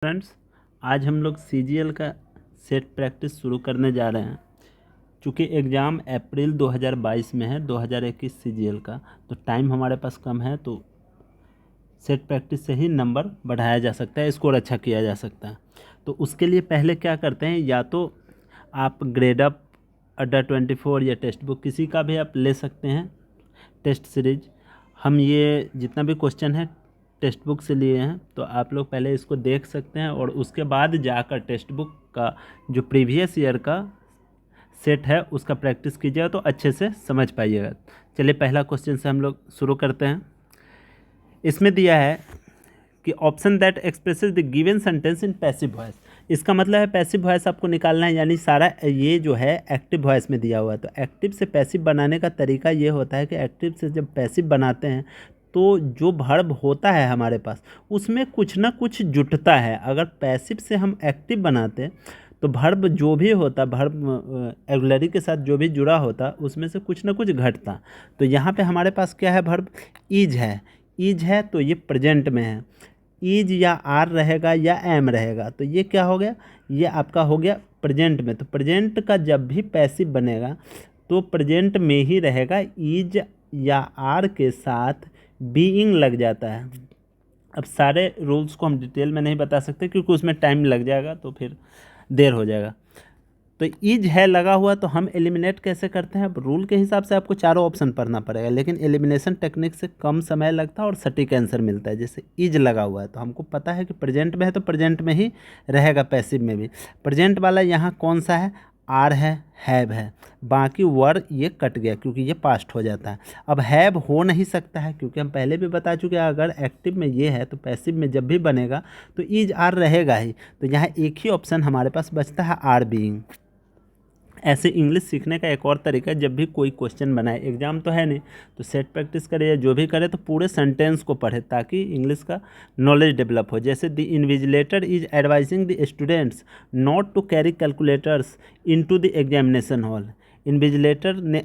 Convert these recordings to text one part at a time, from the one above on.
Friends, आज हम लोग सीजीएल का सेट प्रैक्टिस शुरू करने जा रहे हैं। चूँकि एग्ज़ाम अप्रैल 2022 में है, 2021 सीजीएल का, तो टाइम हमारे पास कम है, तो सेट प्रैक्टिस से ही नंबर बढ़ाया जा सकता है, स्कोर अच्छा किया जा सकता है। तो उसके लिए पहले क्या करते हैं, या तो आप ग्रेड अप, अड्डा 24 या टेक्स्ट बुक किसी का भी आप ले सकते हैं टेस्ट सीरीज। हम ये जितना भी क्वेश्चन है टेक्स्ट बुक से लिए हैं, तो आप लोग पहले इसको देख सकते हैं और उसके बाद जाकर टेक्स्ट बुक का जो प्रीवियस ईयर का सेट है उसका प्रैक्टिस कीजिएगा, तो अच्छे से समझ पाइएगा। चलिए पहला क्वेश्चन से हम लोग शुरू करते हैं। इसमें दिया है कि option that expresses the given sentence in passive voice. इसका मतलब है पैसिव वॉइस आपको निकालना है, यानी सारा ये जो है एक्टिव वॉइस में दिया हुआ है। तो एक्टिव से पैसिव बनाने का तरीका ये होता है कि एक्टिव से जब पैसिव बनाते हैं तो जो वर्ब होता है हमारे पास उसमें कुछ ना कुछ जुटता है। अगर पैसिव से हम एक्टिव बनाते हैं तो वर्ब जो भी होता, वर्ब ऑक्सिलरी के साथ जो भी जुड़ा होता उसमें से कुछ ना कुछ घटता। तो यहाँ पे हमारे पास क्या है, वर्ब इज है। इज है तो ये प्रेजेंट में है। इज या आर रहेगा या एम रहेगा, तो ये क्या हो गया, ये आपका हो गया प्रेजेंट में। तो प्रेजेंट का जब भी पैसिव बनेगा तो प्रेजेंट में ही रहेगा। इज या आर के साथ बीइंग लग जाता है। अब सारे रूल्स को हम डिटेल में नहीं बता सकते क्योंकि उसमें टाइम लग जाएगा, तो फिर देर हो जाएगा। तो इज है लगा हुआ, तो हम एलिमिनेट कैसे करते हैं। अब रूल के हिसाब से आपको चारों ऑप्शन पढ़ना पड़ेगा, लेकिन एलिमिनेशन टेक्निक से कम समय लगता है और सटीक आंसर मिलता है। जैसे इज लगा हुआ है तो हमको पता है कि प्रेजेंट में है तो प्रेजेंट में ही रहेगा, पैसिव में भी। प्रेजेंट वाला यहाँ कौन सा है, आर है, हैव है। बाकी वर ये कट गया क्योंकि ये पास्ट हो जाता है। अब हैव हो नहीं सकता है क्योंकि हम पहले भी बता चुके हैं, अगर एक्टिव में ये है तो पैसिव में जब भी बनेगा तो इज आर रहेगा ही। तो यहाँ एक ही ऑप्शन हमारे पास बचता है, आर बीइंग। ऐसे इंग्लिश सीखने का एक और तरीका, जब भी कोई क्वेश्चन बनाए, एग्जाम तो है नहीं, तो सेट प्रैक्टिस करे या जो भी करे तो पूरे सेंटेंस को पढ़े ताकि इंग्लिश का नॉलेज डेवलप हो। जैसे the invigilator is advising the students not to carry calculators into the examination hall. Invigilator ने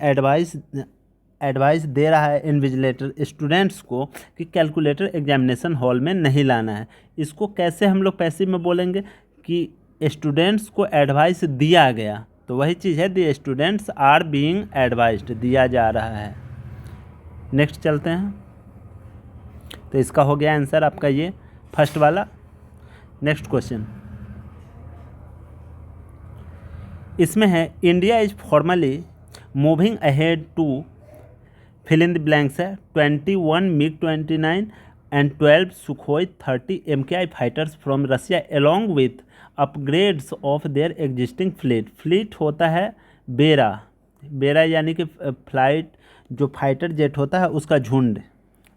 एडवाइस दे रहा है इन्विजिलेटर स्टूडेंट्स को कि कैलकुलेटर एग्जामिनेशन हॉल में नहीं लाना है। इसको कैसे हम लोग पैसिव में बोलेंगे कि स्टूडेंट्स को एडवाइस दिया गया, तो वही चीज़ है, the students are being advised, दिया जा रहा है। नेक्स्ट चलते हैं। तो इसका हो गया आंसर आपका ये फर्स्ट वाला। नेक्स्ट क्वेश्चन इसमें है, India is formally moving ahead to fill in the blanks है 21 MiG 29 and 12 Sukhoi 30 MKI fighters from Russia along with upgrades of their existing fleet. Fleet होता है बेरा, बेरा यानी कि फ्लाइट, जो फाइटर जेट होता है उसका झुंड।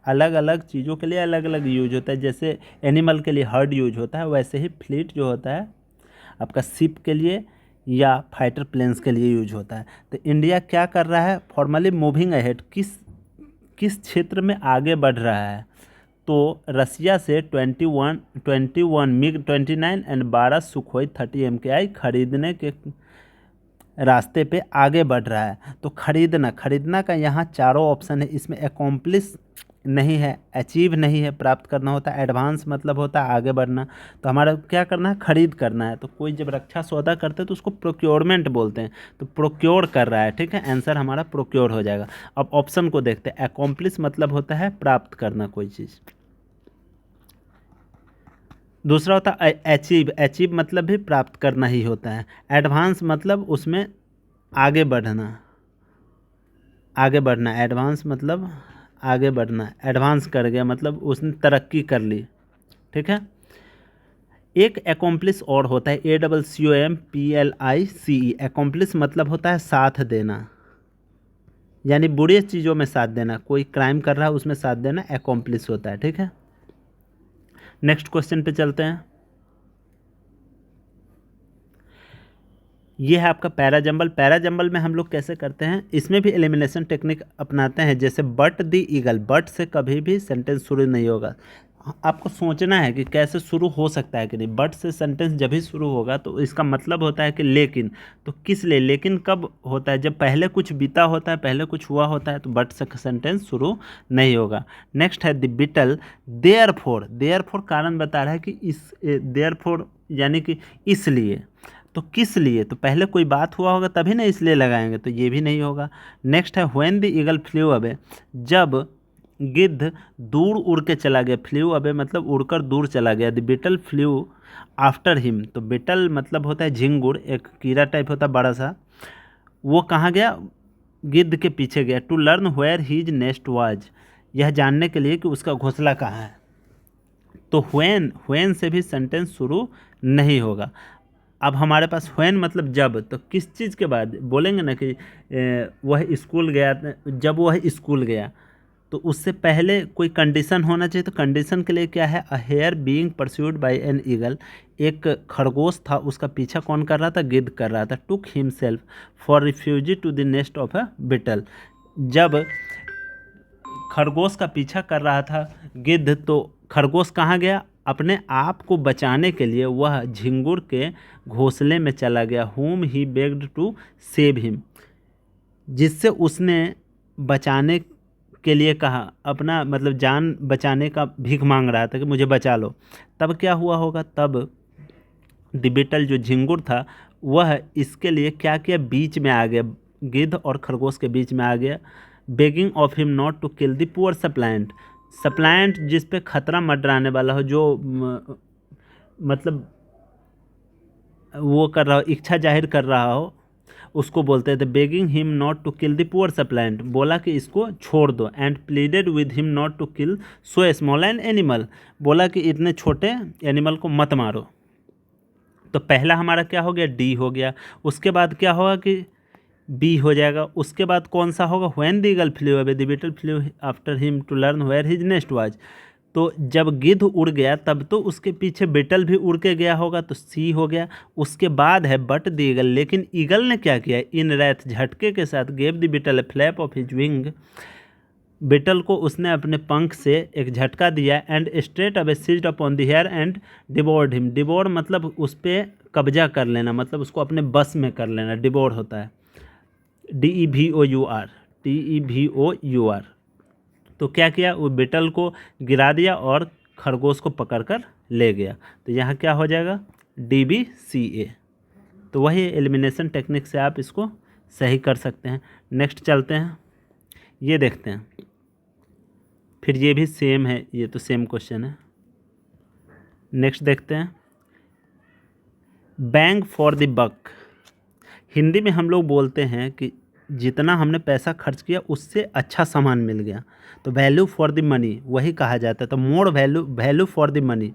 अलग अलग चीज़ों के लिए अलग अलग यूज होता है। जैसे एनिमल के लिए हर्ड यूज होता है, वैसे ही फ्लीट जो होता है आपका शिप के लिए या फाइटर प्लेन्स के लिए यूज होता है। तो इंडिया क्या कर रहा है, फॉर्मली मूविंग अहेड, किस क्षेत्र में आगे बढ़ रहा है। तो रसिया से 21 मिग 29 एंड 12 सुखोई 30 MKI खरीदने के रास्ते पे आगे बढ़ रहा है। तो खरीदना का यहाँ चारों ऑप्शन है। इसमें एकम्प्लिश नहीं है, अचीव नहीं है, प्राप्त करना होता है। एडवांस मतलब होता है आगे बढ़ना। तो हमारा क्या करना है, खरीद करना है। तो कोई जब रक्षा सौदा करते हैं तो उसको प्रोक्योरमेंट बोलते हैं। तो प्रोक्योर कर रहा है, ठीक है, आंसर हमारा प्रोक्योर हो जाएगा। अब ऑप्शन को देखते हैं। एकम्प्लिश मतलब होता है प्राप्त करना कोई चीज़। दूसरा होता है अचीव, अचीव मतलब भी प्राप्त करना ही होता है। एडवांस मतलब उसमें आगे बढ़ना, आगे बढ़ना। एडवांस मतलब आगे बढ़ना, एडवांस कर गया मतलब उसने तरक्की कर ली, ठीक है। एक एकम्प्लिश और होता है, ACCOMPLICE। एकम्प्लिश मतलब होता है साथ देना, यानी बुरी चीज़ों में साथ देना। कोई क्राइम कर रहा है उसमें साथ देना एकम्प्लिश होता है, ठीक है। नेक्स्ट क्वेश्चन पे चलते हैं। ये है आपका पैराजंबल। पैराजंबल में हम लोग कैसे करते हैं, इसमें भी एलिमिनेशन टेक्निक अपनाते हैं। जैसे बट द ईगल, बट से कभी भी सेंटेंस शुरू नहीं होगा। आपको सोचना है कि कैसे शुरू हो सकता है कि नहीं। बट से सेंटेंस जब भी शुरू होगा तो इसका मतलब होता है कि लेकिन। तो किस लिए, लेकिन कब होता है, जब पहले कुछ बीता होता है, पहले कुछ हुआ होता है, तो बट से सेंटेंस शुरू नहीं होगा। नेक्स्ट है द बिटल देयरफॉर। देयरफॉर कारण बता रहा है कि इस, देयरफॉर यानी कि इसलिए। तो किस लिए, तो पहले कोई बात हुआ होगा तभी ना इसलिए लगाएंगे, तो ये भी नहीं होगा। नेक्स्ट है when the eagle flew away. जब गिद्ध दूर उड़ के चला गया, फ्ल्यू अवे मतलब उड़कर दूर चला गया। The beetle flew after him. तो बिटल मतलब होता है झिंगुर, एक कीड़ा टाइप होता है बड़ा सा। वो कहाँ गया, गिद्ध के पीछे गया। To learn where his nest was. यह जानने के लिए कि उसका घोंसला कहाँ है। तो व्हेन से भी सेंटेंस शुरू नहीं होगा। अब हमारे पास व्हेन मतलब जब, तो किस चीज़ के बाद बोलेंगे ना कि वह स्कूल गया, जब वह स्कूल गया, तो उससे पहले कोई कंडीशन होना चाहिए। तो कंडीशन के लिए क्या है, a hare being pursued by an eagle. एक खरगोश था, उसका पीछा कौन कर रहा था, गिद्ध कर रहा था। Took himself for refugee to the nest of a beetle. जब खरगोश का पीछा कर रहा था गिद्ध, तो खरगोश कहाँ गया, अपने आप को बचाने के लिए वह झिंगुर के घोंसले में चला गया। whom he begged to save him, जिससे उसने बचाने के लिए कहा, अपना मतलब जान बचाने का भीख मांग रहा था कि मुझे बचा लो। तब क्या हुआ होगा, तब द बिटल जो झिंगुर था वह इसके लिए क्या किया, बीच में आ गया, गिद्ध और खरगोश के बीच में आ गया। Begging of him not to kill the poor suppliant. Suppliant जिस पे खतरा मंडराने वाला हो, जो मतलब वो कर रहा हो, इच्छा जाहिर कर रहा हो, उसको बोलते थे begging him not to kill the poor suppliant. बोला कि इसको छोड़ दो। And pleaded with him not to kill so small an animal. बोला कि इतने छोटे एनिमल को मत मारो। तो पहला हमारा क्या हो गया, डी हो गया। उसके बाद क्या होगा कि बी हो जाएगा। उसके बाद कौन सा होगा, when the eagle flew away the beetle flew after him to learn where his nest was. तो जब गिद्ध उड़ गया तब तो उसके पीछे बिटल भी उड़ के गया होगा, तो सी हो गया। उसके बाद है बट द ईगल। लेकिन ईगल ने क्या किया, इन रैथ झटके के साथ gave the beetle a flap of his wing. Beetle को उसने अपने पंख से एक झटका दिया। And straight away seized upon the hare and devoured him. Devoured मतलब उस पर कब्जा कर लेना, मतलब उसको अपने बस में कर लेना, डिवोर्ड होता है DEVOUR, TEVOUR। तो क्या किया, वो बिटल को गिरा दिया और खरगोश को पकड़कर ले गया। तो यहाँ क्या हो जाएगा, DBCA। तो वही एलिमिनेशन टेक्निक से आप इसको सही कर सकते हैं। नेक्स्ट चलते हैं, ये देखते हैं। फिर ये भी सेम है, ये तो सेम क्वेश्चन है। नेक्स्ट देखते हैं, bang for the buck. Hindi में हम लोग बोलते हैं कि जितना हमने पैसा खर्च किया उससे अच्छा सामान मिल गया, तो वैल्यू फॉर द मनी वही कहा जाता है। तो more value for the money.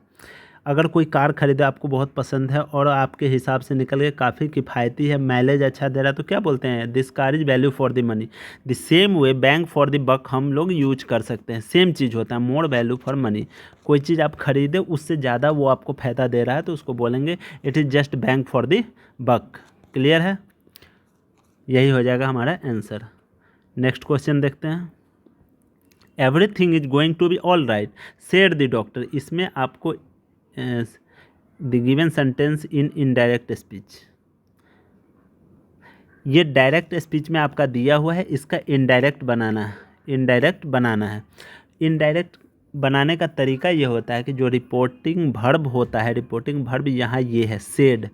अगर कोई कार खरीदे, आपको बहुत पसंद है और आपके हिसाब से निकल के काफ़ी किफ़ायती है, माइलेज अच्छा दे रहा है, तो क्या बोलते हैं, this car is value for the money. The same way bank for the buck हम लोग यूज कर सकते हैं। सेम चीज़ होता है, मोर वैल्यू फॉर मनी। कोई चीज़ आप खरीदे उससे ज़्यादा वो आपको फ़ायदा दे रहा है, तो उसको बोलेंगे it is just bank for the buck. Clear है, यही हो जाएगा हमारा आंसर। नेक्स्ट क्वेश्चन देखते हैं, everything is going to be all right said the doctor. इसमें आपको the given sentence in indirect speech, ये डायरेक्ट स्पीच में आपका दिया हुआ है, इसका इनडायरेक्ट बनाना है, इनडायरेक्ट बनाना है। इनडायरेक्ट बनाने का तरीका ये होता है कि जो रिपोर्टिंग वर्ब होता है, रिपोर्टिंग वर्ब यहाँ ये है सेड।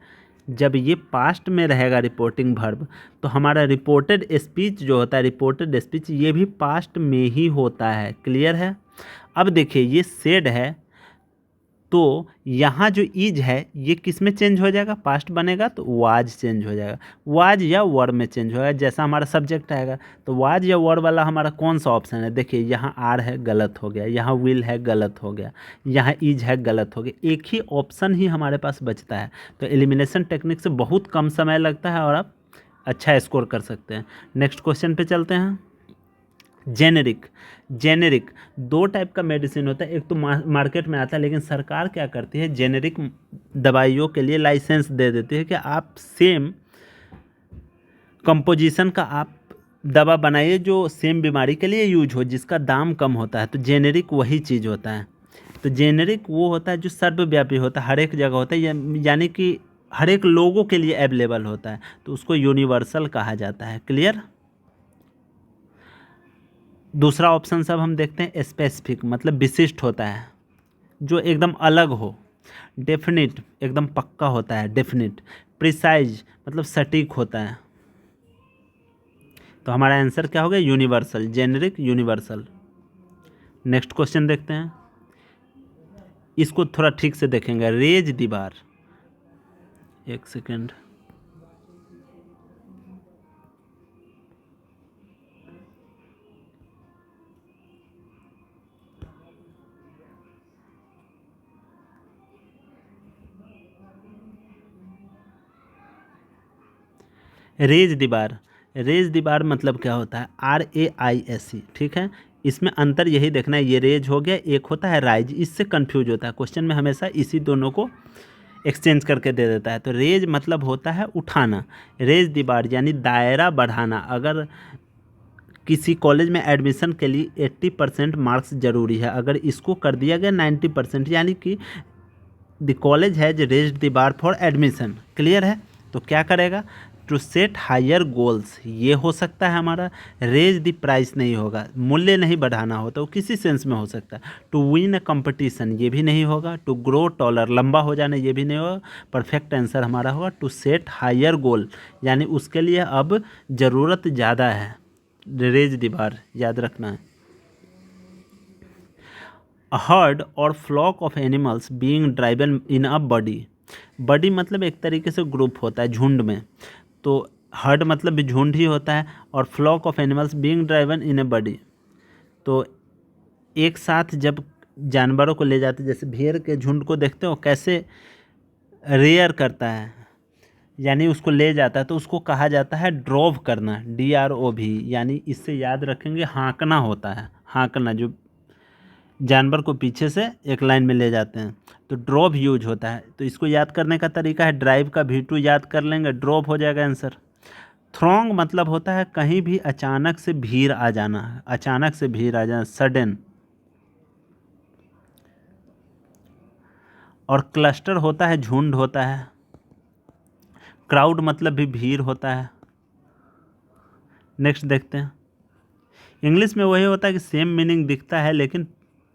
जब ये पास्ट में रहेगा रिपोर्टिंग वर्ब, तो हमारा रिपोर्टेड स्पीच जो होता है, रिपोर्टेड स्पीच ये भी पास्ट में ही होता है। क्लियर है। अब देखिए ये सेड है, तो यहाँ जो इज है ये किस में चेंज हो जाएगा, पास्ट बनेगा तो वाज चेंज हो जाएगा, वाज या वर में चेंज होगा, जैसा हमारा सब्जेक्ट आएगा। तो वाज या वर वाला हमारा कौन सा ऑप्शन है, देखिए यहाँ आर है गलत हो गया, यहाँ विल है गलत हो गया, यहाँ इज है गलत हो गया। एक ही ऑप्शन ही हमारे पास बचता है। तो एलिमिनेशन टेक्निक से बहुत कम समय लगता है और आप अच्छा स्कोर कर सकते हैं। नेक्स्ट क्वेश्चन पे चलते हैं, जेनेरिक। जेनेरिक दो टाइप का मेडिसिन होता है, एक तो मार्केट में आता है, लेकिन सरकार क्या करती है, जेनेरिक दवाइयों के लिए लाइसेंस दे देती है कि आप सेम कंपोजिशन का आप दवा बनाइए जो सेम बीमारी के लिए यूज हो, जिसका दाम कम होता है। तो जेनेरिक वही चीज़ होता है। तो जेनेरिक वो होता है जो सर्वव्यापी होता है, हर एक जगह होता है, यानी कि हर एक लोगों के लिए अवेलेबल होता है, तो उसको यूनिवर्सल कहा जाता है। क्लियर। दूसरा ऑप्शन सब हम देखते हैं, स्पेसिफिक मतलब विशिष्ट होता है, जो एकदम अलग हो। डेफिनिट एकदम पक्का होता है, डेफिनिट। प्रिसाइज मतलब सटीक होता है। तो हमारा आंसर क्या होगा, universal, generic universal. Next question देखते हैं, इसको थोड़ा ठीक से देखेंगे। रेज दीवार, एक सेकेंड, रेज दीवार। रेज दीवार मतलब क्या होता है, RAISE, ठीक है। इसमें अंतर यही देखना है, ये रेज हो गया, एक होता है राइज, इससे कंफ्यूज होता है क्वेश्चन में, हमेशा इसी दोनों को एक्सचेंज करके दे देता है। तो रेज मतलब होता है उठाना, रेज दीवार यानी दायरा बढ़ाना। अगर किसी कॉलेज में एडमिशन के लिए 80% मार्क्स ज़रूरी है, अगर इसको कर दिया गया 90%, यानी कि the college has raised the bar for admission. Clear है। तो क्या करेगा, टू सेट हायर गोल्स, ये हो सकता है हमारा। रेज द प्राइस नहीं होगा, मूल्य नहीं बढ़ाना होता, वो किसी सेंस में हो सकता है। टू विन अ कंपटीशन, ये भी नहीं होगा। टू ग्रो टॉलर, लंबा हो जाना, ये भी नहीं होगा। परफेक्ट आंसर हमारा होगा टू सेट हायर गोल, यानी उसके लिए अब ज़रूरत ज़्यादा है। रेज द बार याद रखना है। A herd और flock of animals being driven in a body. Body मतलब एक तरीके से ग्रुप होता है, झुंड में। तो हर्ड मतलब भी झुंड ही होता है, और flock of animals being driven in a body, तो एक साथ जब जानवरों को ले जाते, जैसे भेड़ के झुंड को देखते हो कैसे रेयर करता है, यानी उसको ले जाता है, तो उसको कहा जाता है ड्रोव करना, DROV। यानी इससे याद रखेंगे, हाँकना होता है, हाँकना, जो जानवर को पीछे से एक लाइन में ले जाते हैं, तो ड्रॉप यूज होता है। तो इसको याद करने का तरीका है, ड्राइव का V2 याद कर लेंगे, ड्रॉप हो जाएगा आंसर। थ्रोंग मतलब होता है कहीं भी अचानक से भीड़ आ जाना, अचानक से भीड़ आ जाना, सडन। और क्लस्टर होता है झुंड होता है। क्राउड मतलब भी भीड़ होता है। नेक्स्ट देखते हैं, इंग्लिश में वही होता है कि सेम मीनिंग दिखता है, लेकिन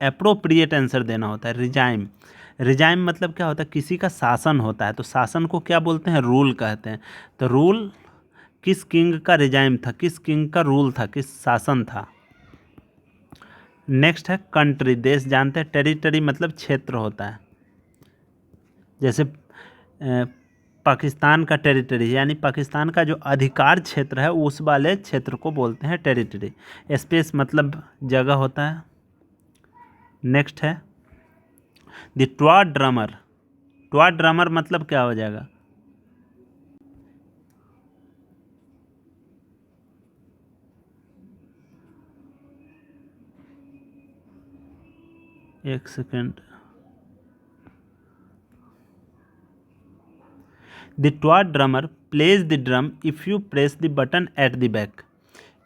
अप्रोप्रिएट आंसर देना होता है। रिजाइम, रिजाइम मतलब क्या होता है, किसी का शासन होता है, तो शासन को क्या बोलते हैं, रूल कहते हैं। तो रूल किस किंग का रिजाइम था, किस किंग का रूल था, किस शासन था। नेक्स्ट है कंट्री, देश जानते हैं। टेरिटरी मतलब क्षेत्र होता है, जैसे पाकिस्तान का टेरिटरी, यानी पाकिस्तान का जो अधिकार क्षेत्र है उस वाले क्षेत्र को बोलते हैं टेरिटरी। स्पेस मतलब जगह होता है। नेक्स्ट है the toy drummer. Toy drummer मतलब क्या हो जाएगा, एक second. The toy drummer plays the drum if you press the button at the back.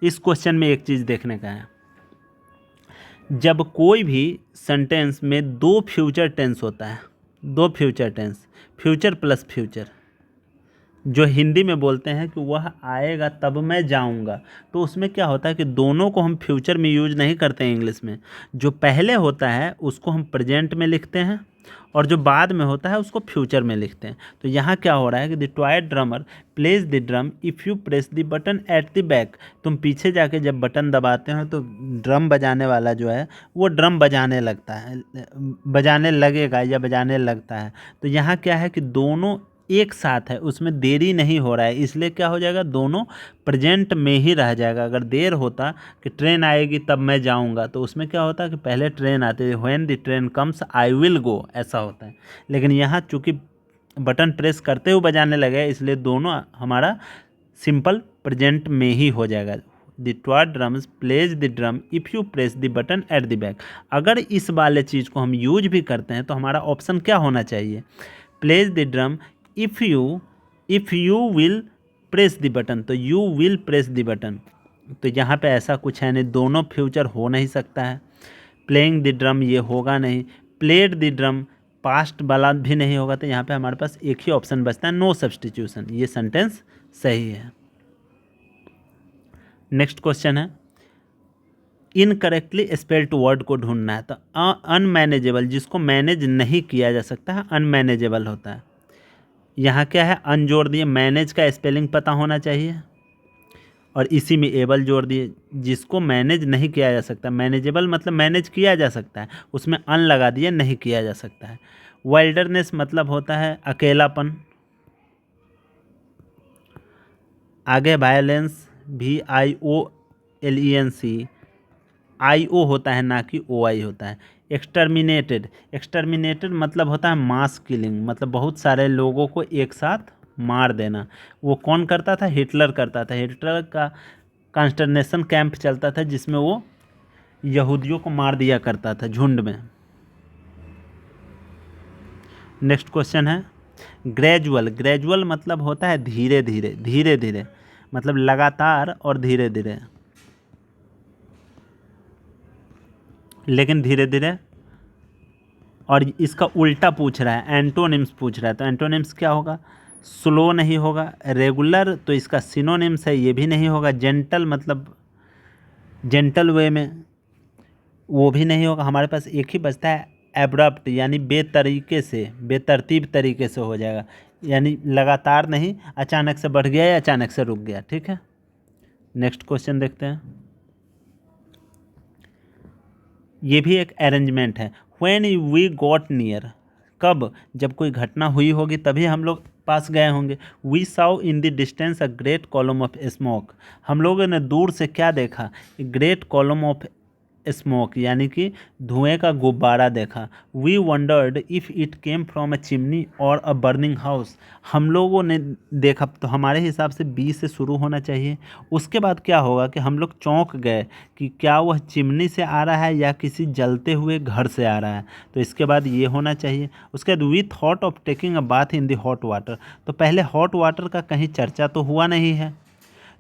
इस क्वेश्चन में एक चीज़ देखने का है, जब कोई भी सेंटेंस में दो फ्यूचर टेंस होता है, दो future tense, future plus future, जो हिंदी में बोलते हैं कि वह आएगा तब मैं जाऊंगा, तो उसमें क्या होता है कि दोनों को हम फ्यूचर में यूज नहीं करते हैं इंग्लिश में। जो पहले होता है उसको हम प्रेजेंट में लिखते हैं, और जो बाद में होता है उसको फ्यूचर में लिखते हैं। तो यहाँ क्या हो रहा है कि the toy drummer plays the drum if you press the button at the back. तुम पीछे जाके जब बटन दबाते हो तो ड्रम बजाने वाला जो है वो ड्रम बजाने लगता है, बजाने लगेगा या बजाने लगता है। तो यहाँ क्या है कि दोनों एक साथ है, उसमें देरी नहीं हो रहा है, इसलिए क्या हो जाएगा, दोनों प्रेजेंट में ही रह जाएगा। अगर देर होता कि ट्रेन आएगी तब मैं जाऊंगा, तो उसमें क्या होता कि पहले ट्रेन आती है, when the train comes I will go, ऐसा होता है। लेकिन यहाँ चूंकि बटन प्रेस करते हुए बजाने लगे, इसलिए दोनों हमारा सिंपल प्रेजेंट में ही हो जाएगा। The toy drums plays the drum if you press the button at the back. अगर इस वाले चीज़ को हम यूज भी करते हैं तो हमारा ऑप्शन क्या होना चाहिए, plays the drum if you will press the button, तो you will press the button. तो यहाँ पे ऐसा कुछ है नहीं, दोनों फ्यूचर हो नहीं सकता है। प्लेइंग द ड्रम ये होगा नहीं, प्लेड द ड्रम पास्ट वाला भी नहीं होगा, तो यहाँ पे हमारे पास एक ही ऑप्शन बचता है, नो सब्स्टिट्यूशन। ये सेंटेंस सही है। नेक्स्ट क्वेश्चन है, इनकरेक्टली स्पेल्ड वर्ड को ढूंढना है। तो अनमैनेजेबल, जिसको मैनेज नहीं किया जा सकता है, अनमैनेजेबल होता है। यहाँ क्या है, अन जोड़ दिए, मैनेज का स्पेलिंग पता होना चाहिए, और इसी में एबल जोड़ दिए, जिसको मैनेज नहीं किया जा सकता। मैनेजेबल मतलब मैनेज किया जा सकता है, उसमें अन लगा दिए, नहीं किया जा सकता है। वाइल्डरनेस मतलब होता है अकेलापन। आगे वायलेंस, VIOLENC, IO होता है, ना कि OI होता है। एक्सटर्मिनेटेड, एक्सटर्मिनेटेड मतलब होता है मास किलिंग, मतलब बहुत सारे लोगों को एक साथ मार देना। वो कौन करता था, हिटलर करता था। हिटलर का कॉन्स्टरनेशन कैंप चलता था, जिसमें वो यहूदियों को मार दिया करता था झुंड में। नेक्स्ट क्वेश्चन है, ग्रेजुअल, ग्रेजुअल मतलब होता है धीरे धीरे, धीरे धीरे मतलब लगातार और धीरे धीरे, लेकिन धीरे धीरे। और इसका उल्टा पूछ रहा है, एंटोनिम्स पूछ रहा है, तो एंटोनिम्स क्या होगा, स्लो नहीं होगा। रेगुलर, तो इसका सिनोनिम्स है, ये भी नहीं होगा। जेंटल मतलब जेंटल वे में, वो भी नहीं होगा। हमारे पास एक ही बचता है, एब्रप्ट, यानी बेतरीके से, बेतरतीब तरीके से हो जाएगा, यानी लगातार नहीं, अचानक से बढ़ गया या अचानक से रुक गया। ठीक है, नेक्स्ट क्वेश्चन देखते हैं। ये भी एक अरेंजमेंट है। व्हेन वी गॉट नियर, कब, जब कोई घटना हुई होगी तभी हम लोग पास गए होंगे। वी साउ in the distance a great column of smoke, हम लोगों ने दूर से क्या देखा, ग्रेट कॉलम ऑफ स्मोक यानी कि धुएं का गुब्बारा देखा। We wondered if it came from a chimney और अ बर्निंग हाउस, हम लोगों ने देखा, तो हमारे हिसाब से बी से शुरू होना चाहिए। उसके बाद क्या होगा कि हम लोग चौंक गए कि क्या वह चिमनी से आ रहा है या किसी जलते हुए घर से आ रहा है, तो इसके बाद ये होना चाहिए। उसके बाद we thought of taking a bath in the hot water, तो पहले हॉट वाटर का कहीं चर्चा तो हुआ नहीं है,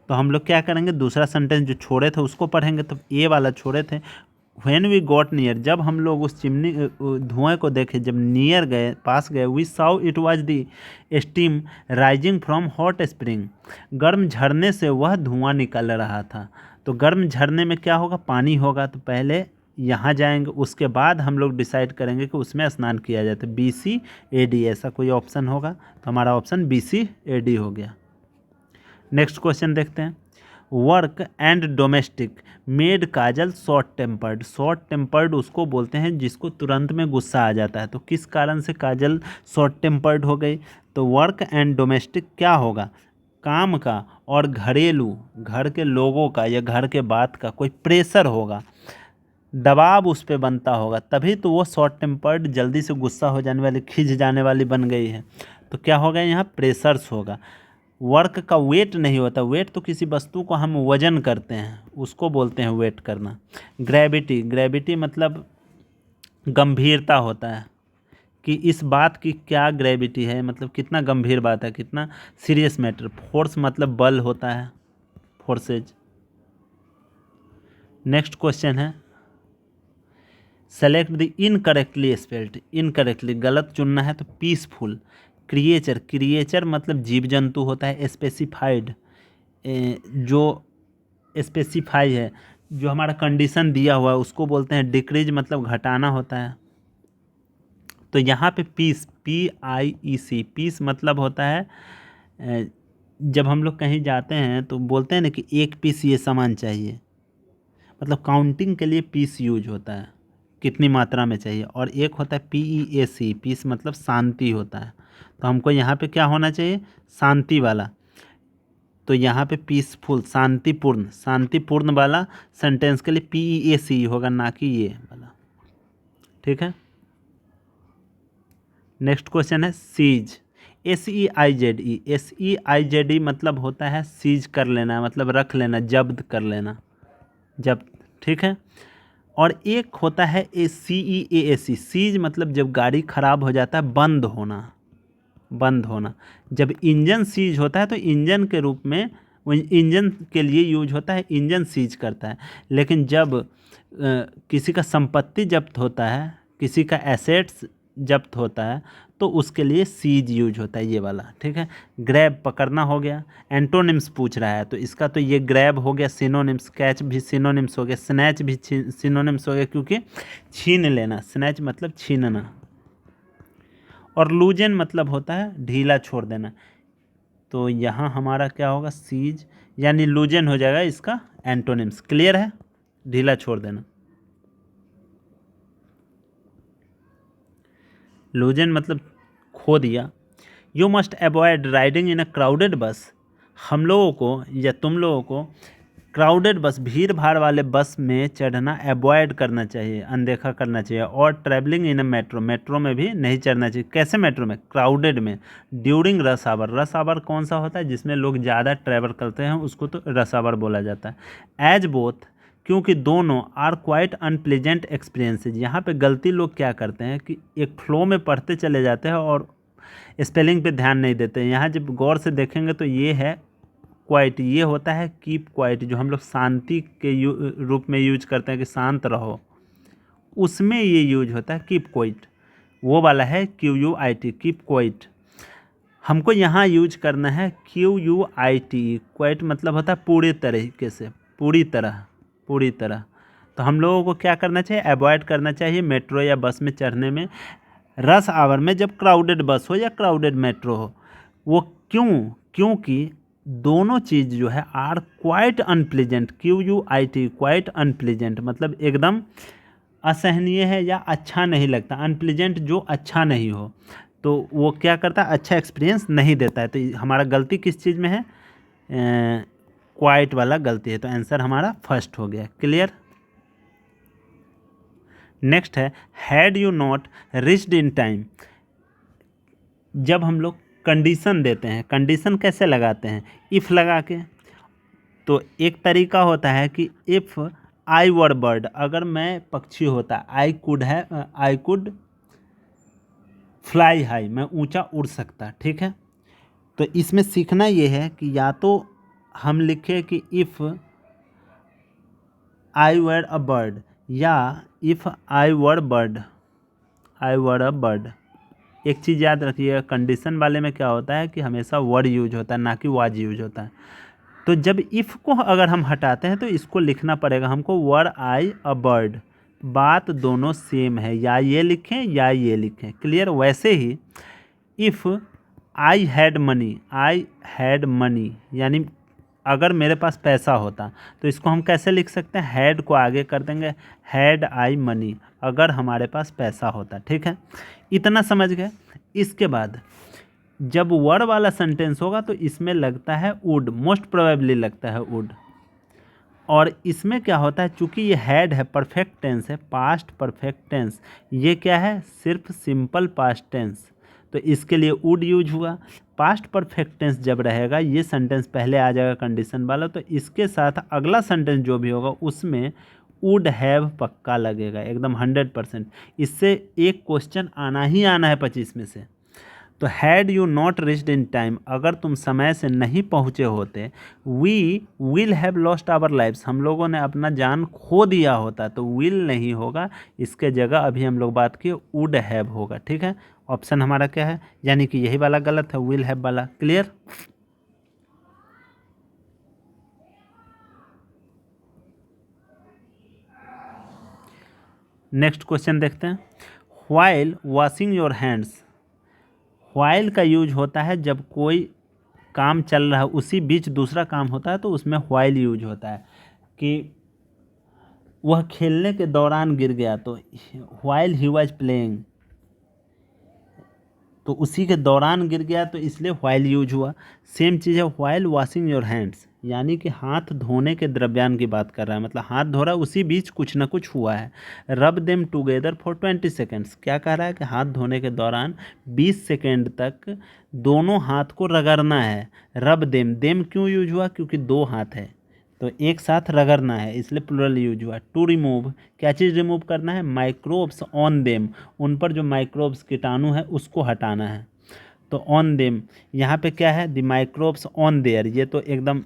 तो हम लोग क्या करेंगे, दूसरा सेंटेंस जो छोड़े थे उसको पढ़ेंगे। तो ए वाला छोड़े थे, व्हेन वी गॉट नियर, जब हम लोग उस चिमनी धुएं को देखे, जब नियर गए, पास गए, वी साउ it was the steam rising from hot spring, गर्म झरने से वह धुआं निकल रहा था। तो गर्म झरने में क्या होगा, पानी होगा, तो पहले यहाँ जाएंगे, उसके बाद हम लोग डिसाइड करेंगे कि उसमें स्नान किया जाए। तो BCAD ऐसा कोई ऑप्शन होगा, तो हमारा ऑप्शन BCAD हो गया। नेक्स्ट क्वेश्चन देखते हैं, work and domestic made Kajal short tempered, short tempered उसको बोलते हैं जिसको तुरंत में गुस्सा आ जाता है। तो किस कारण से काजल शॉर्ट टेम्पर्ड हो गई, तो वर्क एंड डोमेस्टिक क्या होगा, काम का और घरेलू, घर के लोगों का या घर के बात का कोई प्रेशर होगा, दबाव उस पर बनता होगा, तभी तो वो शॉर्ट टेम्पर्ड, जल्दी से गुस्सा हो जाने वाली, खिंच जाने वाली बन गई है। तो क्या होगा, यहाँ प्रेशर्स होगा। वर्क का वेट नहीं होता, वेट तो किसी वस्तु को हम वजन करते हैं, उसको बोलते हैं वेट करना। ग्रेविटी, ग्रेविटी मतलब गंभीरता होता है, कि इस बात की क्या ग्रेविटी है, मतलब कितना गंभीर बात है, कितना सीरियस मैटर। फोर्स मतलब बल होता है, फोर्सेज। नेक्स्ट क्वेश्चन है, select the incorrectly spelled, incorrectly गलत चुनना है, तो पीसफुल। क्रिएचर, क्रिएचर मतलब जीव जंतु होता है। स्पेसिफाइड, जो स्पेसिफाई है, जो हमारा कंडीशन दिया हुआ है, उसको बोलते हैं। डिक्रीज मतलब घटाना होता है। तो यहाँ पे पीस, PIEC, पीस मतलब होता है जब हम लोग कहीं जाते हैं तो बोलते हैं ना कि एक पीस ये सामान चाहिए, मतलब काउंटिंग के लिए पीस यूज होता है, कितनी मात्रा में चाहिए। और एक होता है PEAC, पीस मतलब शांति होता है। तो हमको यहाँ पे क्या होना चाहिए, शांति वाला। तो यहाँ पे पीसफुल, शांतिपूर्ण, शांतिपूर्ण वाला सेंटेंस के लिए PEAC होगा, ना कि ये वाला। ठीक है, नेक्स्ट क्वेश्चन है सीज, SEIZE, SEIZE मतलब होता है सीज कर लेना, मतलब रख लेना, जब्त कर लेना, जब्त। ठीक है, और एक होता है CEAC, सीज मतलब जब गाड़ी खराब हो जाता है, बंद होना, बंद होना। जब इंजन सीज होता है तो इंजन के रूप में, वो इंजन के लिए यूज होता है, इंजन सीज करता है। लेकिन जब किसी का संपत्ति जब्त होता है किसी का एसेट्स जब्त होता है तो उसके लिए सीज यूज होता है, ये वाला, ठीक है। ग्रैब पकड़ना हो गया। एंटोनिम्स पूछ रहा है तो इसका तो ये ग्रैब हो गया सिनोनिम्स, कैच भी सिनोनिम्स हो गया, स्नैच भी सिनोनिम्स हो गया, क्योंकि छीन लेना, स्नैच मतलब छीनना। और लूजन मतलब होता है ढीला छोड़ देना। तो यहाँ हमारा क्या होगा, सीज यानी लूजन हो जाएगा इसका एंटोनिम्स। क्लियर है, ढीला छोड़ देना। लूजन मतलब खो दिया। You must avoid riding in a crowded बस। हम लोगों को या तुम लोगों को क्राउडेड बस, भीड़ भाड़ वाले बस में चढ़ना अवॉइड करना चाहिए, अनदेखा करना चाहिए। और travelling in a metro, metro में भी नहीं चढ़ना चाहिए। कैसे मेट्रो में, क्राउडेड में। During rush hour, rush hour कौन सा होता है, जिसमें लोग ज़्यादा ट्रैवल करते हैं, उसको तो रश आवर बोला जाता है। एज बोथ, क्योंकि दोनों आर क्वाइट अनप्लेजेंट एक्सपीरियंसेज। यहाँ पे गलती लोग क्या करते हैं कि एक फ्लो में पढ़ते चले जाते हैं और स्पेलिंग पे ध्यान नहीं देते हैं। यहाँ जब गौर से देखेंगे तो ये है क्वाइट, ये होता है कीप क्वाइट, जो हम लोग शांति के रूप में यूज करते हैं कि शांत रहो, उसमें ये यूज होता है कीप क्वाइट। वो वाला है QUIT, कीप क्वाइट। हमको यहाँ यूज करना है QUIT। क्वाइट मतलब होता है पूरे तरीके से, पूरी तरह, पूरी तरह। तो हम लोगों को क्या करना चाहिए, अवॉइड करना चाहिए मेट्रो या बस में चढ़ने में रश आवर में, जब क्राउडेड बस हो या क्राउडेड मेट्रो हो। वो क्यों, क्योंकि दोनों चीज़ जो है are quite unpleasant, QUIT, quite unpleasant मतलब एकदम असहनीय है या अच्छा नहीं लगता। अनप्लीजेंट जो अच्छा नहीं हो, तो वो क्या करता है, अच्छा एक्सपीरियंस नहीं देता है। तो हमारा गलती किस चीज़ में है, क्वाइट वाला गलती है। तो आंसर हमारा फर्स्ट हो गया। क्लियर। नेक्स्ट है had you not reached in time. जब हम लोग कंडीशन देते हैं, कंडीशन कैसे लगाते हैं, इफ़ लगा के। तो एक तरीका होता है कि इफ़ आई वर बर्ड, अगर मैं पक्षी होता, आई कुड है, आई कुड फ्लाई हाई, मैं ऊंचा उड़ सकता, ठीक है। तो इसमें सीखना ये है कि या तो हम लिखें कि if I were a bird, या if I were bird, I were a bird. एक चीज़ याद रखिएगा, कंडीशन वाले में क्या होता है कि हमेशा वर्ड यूज होता है, ना कि वाज यूज होता है। तो जब इफ़ को अगर हम हटाते हैं तो इसको लिखना पड़ेगा हमको वर आई अ बर्ड। बात दोनों सेम है, या ये लिखें या ये लिखें। क्लियर। वैसे ही if I had money, I had money यानी अगर मेरे पास पैसा होता, तो इसको हम कैसे लिख सकते हैं, हैड को आगे कर देंगे, हैड आई मनी, अगर हमारे पास पैसा होता, ठीक है। इतना समझ गए। इसके बाद जब वर्ड वाला सेंटेंस होगा तो इसमें लगता है वुड, मोस्ट प्रोबेबली लगता है वुड। और इसमें क्या होता है, चूंकि ये हैड है, परफेक्ट टेंस है, पास्ट परफेक्ट टेंस, ये क्या है, सिर्फ सिंपल पास्ट टेंस, तो इसके लिए वुड यूज हुआ। पास्ट परफेक्ट टेंस जब रहेगा, ये सेंटेंस पहले आ जाएगा कंडीशन वाला, तो इसके साथ अगला सेंटेंस जो भी होगा उसमें वुड हैव पक्का लगेगा, एकदम 100%। इससे एक क्वेश्चन आना ही आना है 25 में से। तो had you not reached in time, अगर तुम समय से नहीं पहुँचे होते, we will have lost our lives, हम लोगों ने अपना जान खो दिया होता। तो विल नहीं होगा, इसके जगह अभी हम लोग बात किए वुड हैव होगा, ठीक है। ऑप्शन हमारा क्या है, यानी कि यही वाला गलत है, विल हैव वाला। क्लियर। नेक्स्ट क्वेश्चन देखते हैं। While washing your hands. While का यूज होता है जब कोई काम चल रहा है उसी बीच दूसरा काम होता है, तो उसमें व्हाइल यूज होता है। कि वह खेलने के दौरान गिर गया, तो व्हाइल ही वाज प्लेइंग, तो उसी के दौरान गिर गया, तो इसलिए व्हाइल यूज हुआ। सेम चीज़ है व्हाइल वॉशिंग योर हैंड्स, यानी कि हाथ धोने के द्रव्यान की बात कर रहा है, मतलब हाथ धो रहा है उसी बीच कुछ ना कुछ हुआ है। रब देम टुगेदर फॉर 20 सेकेंड्स, क्या कह रहा है कि हाथ धोने के दौरान 20 सेकेंड तक दोनों हाथ को रगड़ना है। रब देम, देम क्यों यूज हुआ, क्योंकि दो हाथ है तो एक साथ रगड़ना है, इसलिए प्लूरल यूज हुआ। टू रिमूव, क्या चीज़ रिमूव करना है, माइक्रोब्स ऑन देम, उन पर जो माइक्रोब्स कीटाणु है उसको हटाना है। तो ऑन देम यहाँ पे क्या है, द माइक्रोब्स ऑन देयर, ये तो एकदम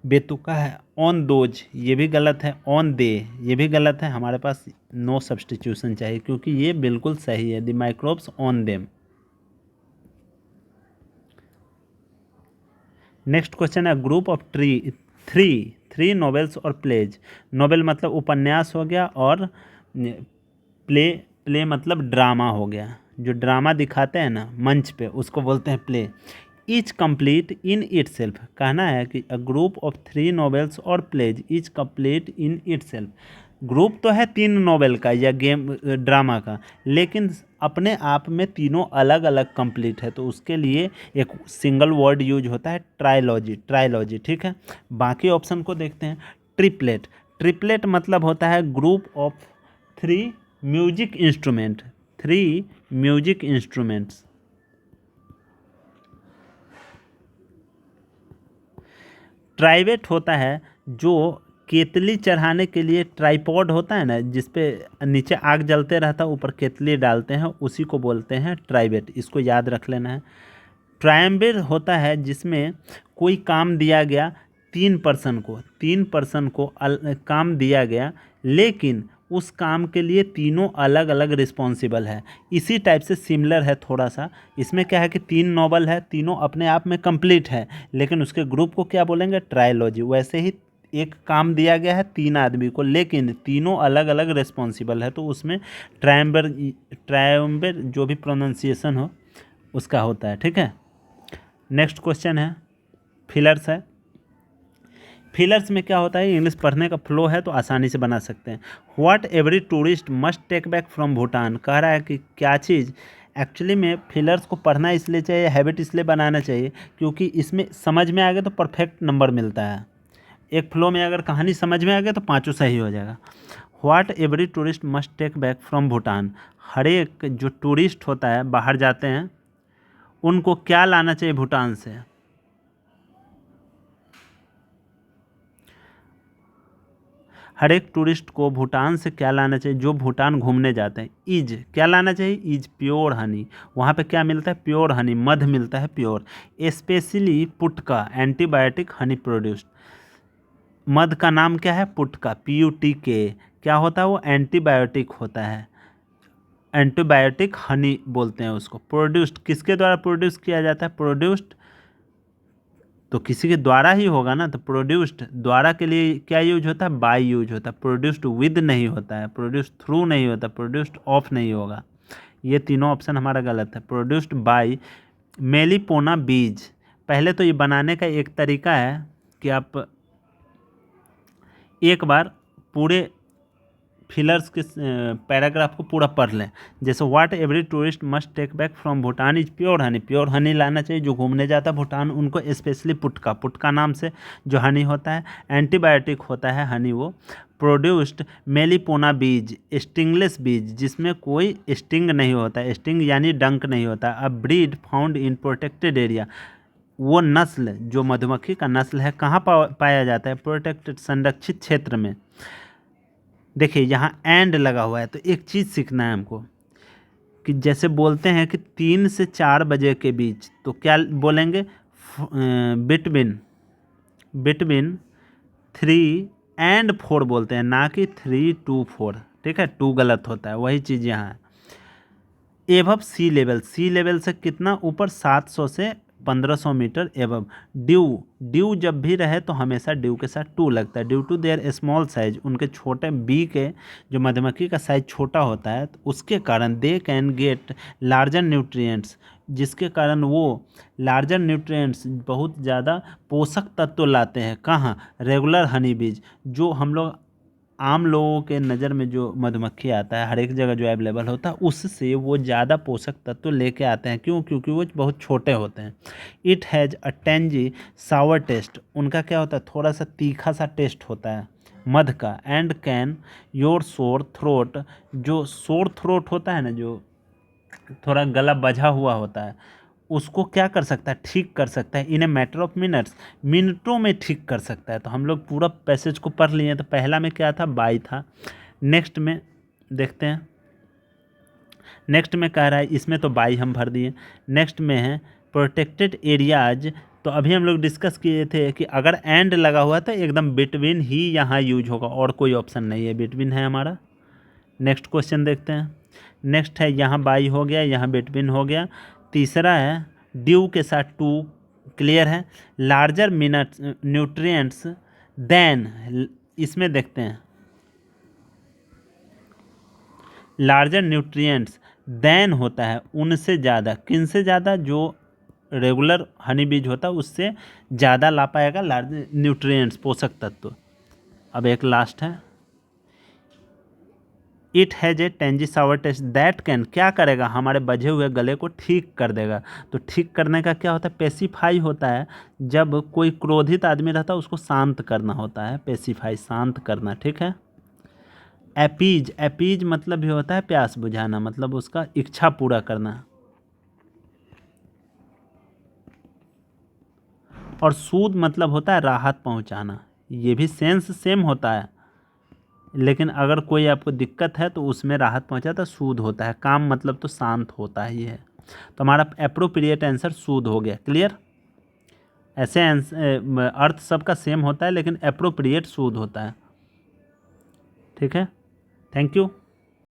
बेतुका है ऑन दोज, ये भी गलत है। ऑन दे, ये भी गलत है। हमारे पास नो सब्स्टिट्यूशन चाहिए क्योंकि ये बिल्कुल सही है। The microbes on them. Next question है group of three three novels और प्लेज। नॉवेल मतलब उपन्यास हो गया, और प्ले मतलब ड्रामा हो गया। जो ड्रामा दिखाते हैं ना मंच पे, उसको बोलते हैं play. Each complete in itself, कहना है कि a group of three novels और plays each complete in itself. Group तो है तीन नॉवेल का या गेम ड्रामा का, लेकिन अपने आप में तीनों अलग अलग कंप्लीट है, तो उसके लिए एक सिंगल वर्ड यूज होता है ट्रायलॉजी। ट्रायलॉजी, ठीक है। बाकी ऑप्शन को देखते हैं। ट्रिपलेट, ट्रिपलेट मतलब होता है group of three music instrument, three music instruments. ट्राइवेट होता है जो केतली चढ़ाने के लिए ट्राइपॉड होता है ना, जिसपे नीचे आग जलते रहता है, ऊपर केतली डालते हैं, उसी को बोलते हैं ट्राइवेट। इसको याद रख लेना है। ट्रायम्बिर होता है जिसमें कोई काम दिया गया तीन पर्सन को काम दिया गया, लेकिन उस काम के लिए तीनों अलग अलग रिस्पॉन्सिबल है। इसी टाइप से सिमिलर है थोड़ा सा। इसमें क्या है कि तीन नॉवल है, तीनों अपने आप में कंप्लीट है, लेकिन उसके ग्रुप को क्या बोलेंगे? ट्रायलॉजी। वैसे ही एक काम दिया गया है तीन आदमी को, लेकिन तीनों अलग अलग रिस्पॉन्सिबल है, तो उसमें ट्रायम्बिर ट्रायम्बिर जो भी प्रोनाउंसिएशन हो उसका होता है, ठीक है। नेक्स्ट क्वेश्चन है फिलर्स है। फिलर्स में क्या होता है? इंग्लिश पढ़ने का फ्लो है तो आसानी से बना सकते हैं। What every tourist must take back from Bhutan, कह रहा है कि क्या चीज़ एक्चुअली में फिलर्स को पढ़ना इसलिए चाहिए, हैबिट इसलिए बनाना चाहिए क्योंकि इसमें समझ में आ गया तो परफेक्ट नंबर मिलता है। एक फ्लो में अगर कहानी समझ में आ गया तो पाँचों सही हो जाएगा। What every tourist must take back from Bhutan, हर एक जो टूरिस्ट होता है बाहर जाते हैं उनको क्या लाना चाहिए भूटान से? हर एक टूरिस्ट को भूटान से क्या लाना चाहिए जो भूटान घूमने जाते हैं? इज, क्या लाना चाहिए? Is pure Honey. वहाँ पे क्या मिलता है? प्योर हनी, मध मिलता है pure. Specially पुटका antibiotic Honey produced. मध का नाम क्या है? पुटका, PUTK। क्या होता है वो? एंटीबायोटिक होता है। एंटीबायोटिक हनी बोलते हैं उसको। प्रोड्यूस्ड किसके द्वारा प्रोड्यूस किया जाता है? प्रोड्यूस्ड तो किसी के द्वारा ही होगा ना, तो प्रोड्यूस्ड द्वारा के लिए क्या यूज होता है? बाय यूज होता है। प्रोड्यूस्ड विद नहीं होता है, प्रोड्यूस्ड थ्रू नहीं होता, प्रोड्यूस्ड ऑफ नहीं होगा। ये तीनों ऑप्शन हमारा गलत है। प्रोड्यूस्ड बाय मेलिपोना बीज। पहले तो ये बनाने का एक तरीका है कि आप एक बार पूरे फिलर्स के पैराग्राफ को पूरा पढ़ लें। जैसे what every tourist must take back from Bhutan is pure honey, pure honey लाना चाहिए। जो घूमने जाता है भूटान उनको स्पेशली पुटका, पुटका नाम से जो हनी होता है, एंटीबायोटिक होता है हनी वो। प्रोड्यूस्ड मेलिपोना बीज, स्टिंगलेस बीज जिसमें कोई स्टिंग नहीं होता, स्टिंग यानी डंक नहीं होता। अ breed found in protected area, वो नस्ल जो मधुमक्खी का नस्ल है कहाँ पाया जाता है? प्रोटेक्टेड, संरक्षित क्षेत्र में। देखिए यहाँ एंड लगा हुआ है, तो एक चीज़ सीखना है हमको कि जैसे बोलते हैं कि 3 से 4 बजे के बीच, तो क्या बोलेंगे? बिटवीन, बिटवीन 3 एंड 4 बोलते हैं, ना कि 3 to 4, ठीक है। 2 गलत होता है, वही चीज़ यहाँ है। एबव सी लेवल, सी लेवल से कितना ऊपर? 700 से 1500 मीटर एबव। ड्यू, ड्यू जब भी रहे तो हमेशा ड्यू के साथ टू लगता है। Due to their small size, उनके छोटे बी के जो मधुमक्खी का साइज छोटा होता है, तो उसके कारण they can get larger nutrients, जिसके कारण वो लार्जर न्यूट्रिएंट्स बहुत ज़्यादा पोषक तत्व लाते हैं। कहाँ? रेगुलर हनी बीज, जो हम लोग आम लोगों के नज़र में जो मधुमक्खी आता है हर एक जगह जो अवेलेबल होता है, उससे वो ज़्यादा पोषक तत्व लेके आते हैं। क्यों? क्योंकि वो बहुत छोटे होते हैं। It has a tangy sour taste, उनका क्या होता है? थोड़ा सा तीखा सा टेस्ट होता है मध का। And can your sore throat, जो सोर थ्रोट होता है ना, जो थोड़ा गला बझा हुआ होता है, उसको क्या कर सकता है? ठीक कर सकता है। इन ए मैटर ऑफ मिनट्स, मिनटों में ठीक कर सकता है। तो हम लोग पूरा पैसेज को पढ़ लिए। तो पहला में क्या था? बाई था। नेक्स्ट में देखते हैं, नेक्स्ट में कह रहा है, इसमें तो बाई हम भर दिए। नेक्स्ट में है प्रोटेक्टेड एरियाज तो अभी हम लोग डिस्कस किए थे कि अगर एंड लगा हुआ है तो एकदम बिटवीन ही यहाँ यूज होगा, और कोई ऑप्शन नहीं है, बिटवीन है हमारा। नेक्स्ट क्वेश्चन देखते हैं। नेक्स्ट है यहाँ बाई हो गया, यहाँ बिटवीन हो गया। तीसरा है ड्यू के साथ टू, क्लियर है। लार्जर मिनट्स न्यूट्रिएंट्स देन, इसमें देखते हैं लार्जर न्यूट्रिएंट्स देन होता है उनसे ज़्यादा, किन से ज़्यादा, जो रेगुलर हनी बीज होता है उससे ज़्यादा ला पाएगा लार्ज न्यूट्रिएंट्स, पोषक तत्व। अब एक लास्ट है, it has a tangy sour taste that can, क्या करेगा, हमारे बजे हुए गले को ठीक कर देगा। तो ठीक करने का क्या होता है, पेसिफाई होता है। जब कोई क्रोधित आदमी रहता है उसको शांत करना होता है, पेसिफाई, शांत करना, ठीक है। एपीज, एपीज मतलब भी होता है प्यास बुझाना, मतलब उसका इच्छा पूरा करना। और सूद मतलब होता है राहत पहुंचाना, ये भी सेंस सेम होता है, लेकिन अगर कोई आपको दिक्कत है तो उसमें राहत पहुंचाता सूद होता है। काम मतलब तो शांत होता ही है। तो हमारा एप्रोप्रिएट आंसर सूद हो गया, क्लियर। ऐसे अर्थ सबका सेम होता है लेकिन एप्रोप्रिएट सूद होता है, ठीक है। Thank you.